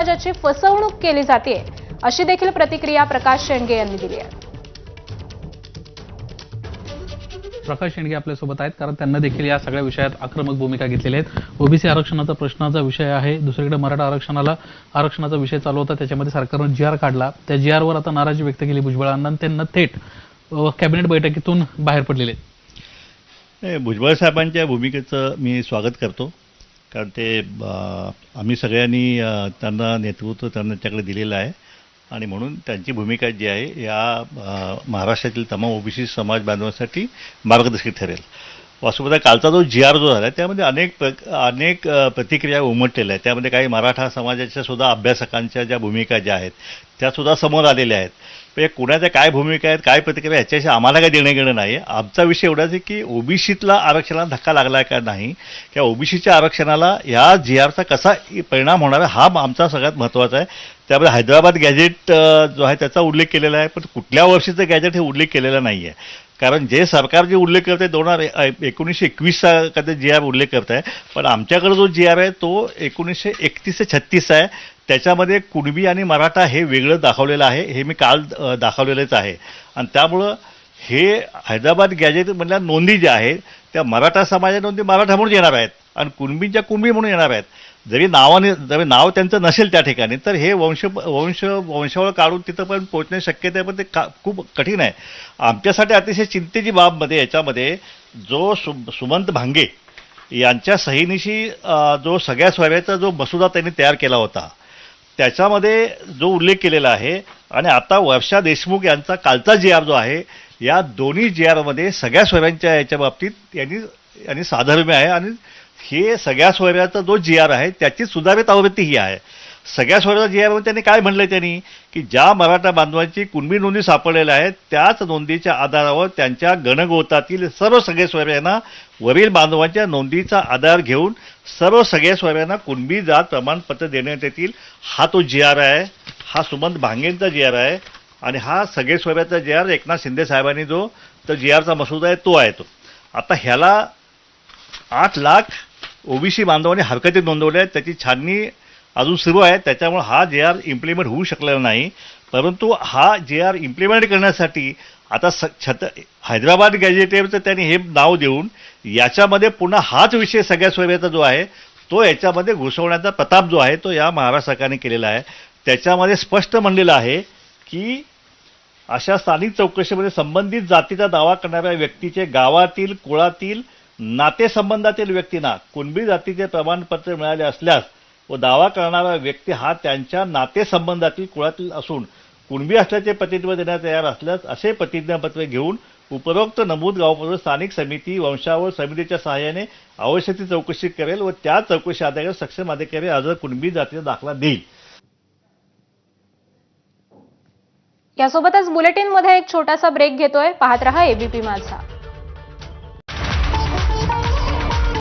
समाजाची फसवणूक केली जाते, अशी देखील प्रतिक्रिया प्रकाश शेंडगे यांनी दिली आहे. प्रकाश शेंडगे आपल्यासोबत आहेत, कारण त्यांना देखील या सगळ्या विषयात आक्रमक भूमिका घेतलेली आहेत. ओबीसी आरक्षणाचा प्रश्नाचा विषय आहे. दुसरीकडे मराठा आरक्षणाचा विषय चालू होता, त्याच्यामध्ये सरकारनं जी आर काढला. त्या जी आरवर आता नाराजी व्यक्त केली भुजबळांना, त्यांना थेट कॅबिनेट बैठकीतून बाहेर पडलेले. भुजबळ साहेबांच्या भूमिकेचं मी स्वागत करतो, कारण ते आम्ही सगळ्यांनी त्यांना नेतृत्व त्यांच्याकडे दिलेलं आहे आणि म्हणून त्यांची भूमिका जी आहे या महाराष्ट्रातील तमाम ओबीसी समाज बांधवांसाठी मार्गदर्शक ठरेल. वास्तवतः कालचा जो जी आर जो झाला त्यामध्ये अनेक प्रतिक्रिया उमटलेल्या आहेत. त्यामध्ये काही मराठा समाजाच्या सुद्धा अभ्यासकांच्या ज्या भूमिका ज्या आहेत त्यासुद्धा समोर आलेल्या आहेत. पण कुणाच्या काय भूमिका आहेत, काय प्रतिक्रिया, ह्याच्याशी आम्हाला काही देणं घेणं नाही. आमचा विषय एवढाच आहे की ओबीसीतला आरक्षणाला धक्का लागला का नाही, किंवा ओबीसीच्या आरक्षणाला या जी आरचा कसा परिणाम होणार आहे हा आमचा सगळ्यात महत्त्वाचा आहे. त्यामध्ये हैदराबाद गॅजेट जो आहे त्याचा उल्लेख केलेला आहे, पण कुठल्या वर्षीचं गॅजेट हे उल्लेख केलेला नाही आहे. कारण जे सरकार जे उल्लेख करत आहे 1921चा कधी जी आर उल्लेख करत आहे, पण आमच्याकडे जो जी आर आहे तो 1931 ते 36 आहे. त्याच्यामध्ये कुणबी आणि मराठा हे वेगळं दाखवलेलं आहे. हे मी काल दाखवलेलंच आहे. आणि त्यामुळं हे हैदराबाद गॅजेटमधल्या नोंदी ज्या आहेत त्या मराठा समाजाच्या नोंदी मराठा म्हणून येणार आहेत आणि कुणबींच्या कुणबी म्हणून येणार आहेत. जरी नाव त्यांचं नसेल त्या ठिकाणी, तर हे वंशावळ काढून तिथं पण पोहोचण्याची शक्यता आहे, पण ते खूप कठीण आहे. आमच्यासाठी अतिशय चिंतेची बाबमध्ये याच्यामध्ये जो सुमंत भांगे यांच्या सहीनिशी जो सगळ्या सोयऱ्याचा जो मसुदा त्यांनी तयार केला होता त्याच्यामध्ये जो उल्लेख केलेला आहे आणि आता वर्षा देशमुख यांचा कालचा जी आर जो आहे, या दोन्ही जी आरमध्ये सगळ्या सोयऱ्यांच्या याच्या बाबतीत यांनी साधर्म्य आहे. आणि हे सगळ्या सोयऱ्याचा जो जी आर आहे त्याची सुधारित आवृत्ती ही आहे. सगळ्या सोयऱ्याचा जी आरमध्ये त्यांनी काय म्हणलं, त्यांनी की ज्या मराठा बांधवांची कुणबी नोंदी सापडलेल्या आहेत त्याच नोंदीच्या आधारावर त्यांच्या गणगोतातील सर्व सगळे सोयऱ्यांना वरील बांधवांच्या नोंदीचा आधार घेऊन सर्व सगळ्या सोयऱ्यांना कुणबी जात प्रमाणपत्र देण्यात येतील. हा तो जी आर आहे, हा सुमंत भांगेंचा जी आर आहे आणि हा सगळे सोयऱ्याचा जी आर एकनाथ शिंदे साहेबांनी जो तर जी आरचा मसुदा आहे तो आहे. तो आता ह्याला 8 लाख ओबीसी बांधवांनी हरकती नोंदवल्या आहेत. त्याची छाननी अजून सुरू आहे, त्याच्यामुळे हा जे आर इम्प्लिमेंट होऊ शकलेला नाही. परंतु हा जे आर इम्प्लिमेंट करण्यासाठी आता हैदराबाद गॅजेटेवरचं त्यांनी हे नाव देऊन याच्यामध्ये पुन्हा हाच विषय सगळ्या सोयऱ्याचा जो आहे तो याच्यामध्ये घुसवण्याचा प्रताप जो आहे तो या महाराष्ट्र सरकारने केलेला आहे. त्याच्यामध्ये स्पष्ट म्हणलेलं आहे की अशा स्थानिक चौकशीमध्ये संबंधित जातीचा दावा करणाऱ्या व्यक्तीचे गावातील, कुळातील, नातेसंबंधातील व्यक्तींना कुणबी जातीचे प्रमाणपत्र मिळाले असल्यास व दावा करणारा व्यक्ती हा त्यांच्या नातेसंबंधातील, कुळातील असून कुणबी असल्याचे प्रतिज्ञा देण्यास तयार असल्यास असे प्रतिज्ञापत्र घेऊन उपरोक्त नमूद गावपातळीवर स्थानिक समिती वंशावळ समितीच्या सहाय्याने आवश्यक ती चौकशी करेल व त्या चौकशी आधारे सक्षम अधिकारी अर्ज कुणबी जातीचा दाखला देईल. यासोबतच बुलेटिनमध्ये एक छोटासा ब्रेक घेतोय. पाहत रहा एबीपी माझा.